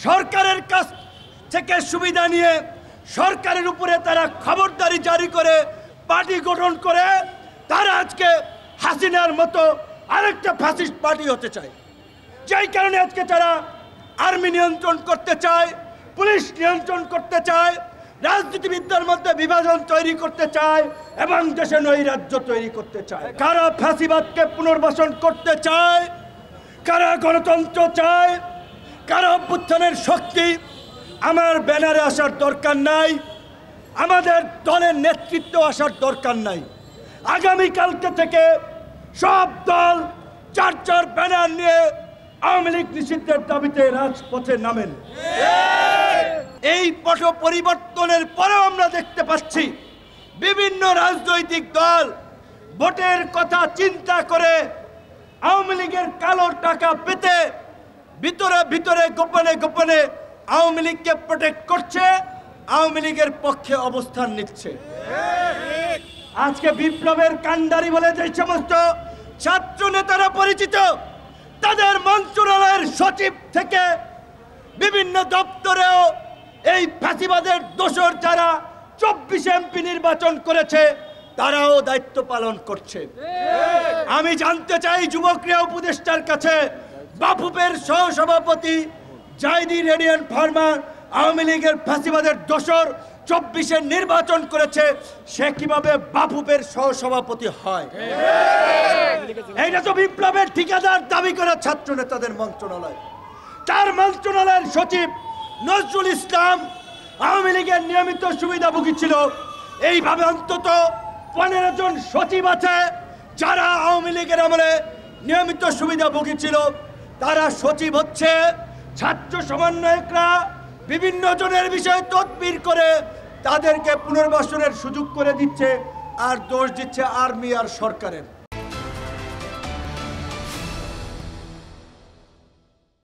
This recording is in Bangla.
সরকারের কাছ থেকে সুবিধা নিয়ে সরকারের উপরে তারা খবরদারি জারি করে পার্টি গঠন করে তারা আজকে হাসিনার মতো আরেকটা ফ্যাসিস্ট পার্টি হতে চায়। যেই কারণে আজকে তারা আর্মি নিয়ন্ত্রণ করতে চায়, পুলিশ নিয়ন্ত্রণ করতে চায়, রাজনীতিবিদদের মধ্যে বিভাজন তৈরি করতে চায় এবং দেশে নৈরাজ্য তৈরি করতে চায়। কারা ফ্যাসিবাদকে পুনর্বাসন করতে চায়, কারা গণতন্ত্র চায়, কারা অভ্যুত্থানের শক্তি। আমার ব্যানারে আসার দরকার নাই, আমাদের দলের নেতৃত্ব আসার দরকার নাই। আগামীকালকে থেকে সব দল চার চার ব্যানার নিয়ে আওয়ামী লীগ নিষিদ্ধের দাবিতে রাজপথে নামেন। এই পট পরিবর্তনের পরেও আমরা দেখতে পাচ্ছি বিভিন্ন রাজনৈতিক দল ভোটের কথা চিন্তা করে আওয়ামী লীগের কালো টাকা পেতে ভিতরে ভিতরে গোপনে গোপনে আওয়ামী লীগকে প্রোটেক্ট করছে, আওয়ামী লীগের পক্ষে অবস্থান নিচ্ছে। আজকে বিপ্লবের কান্ডারি বলে যে সমস্ত ছাত্র নেতারা পরিচিত, তাদের মন্ত্রণালয়ের সচিব থেকে বিভিন্ন দপ্তরেও এই ফ্যাসিবাদের দোসর যারা 24 এমপি নির্বাচন করেছে তারাও দায়িত্ব পালন করছে। আমি জানতে চাই যুবক্রিয়া উপদেষ্টার কাছে, বাফুফের সহসভাপতি জাহিদি রেডিয়ান ফার্মার আওয়ামী লীগের ফ্যাসিবাদের দোসর 24-এ নির্বাচন করেছে, সে কিভাবে বাফুফের সহসভাপতি হয়? এইটা তো বিপ্লবের ঠিকাদার দাবি করে ছাত্র নেতাদের মন্ত্রণালয়। তার মন্ত্রণালয়ের সচিব নজরুল ইসলাম আওয়ামী লীগের নিয়মিত সুবিধাভোগী ছিল। এইভাবে অন্তত 15 জন সচিব আছে যারা আওয়ামী লীগের আমলে নিয়মিত সুবিধাভোগী ছিল। তারা সচিব হচ্ছে, ছাত্র সমন্বয়করা বিভিন্ন জনের বিষয়ে তদবির করে তাদেরকে পুনর্বাসনের সুযোগ করে দিচ্ছে, আর দোষ দিচ্ছে আর্মি আর সরকারের।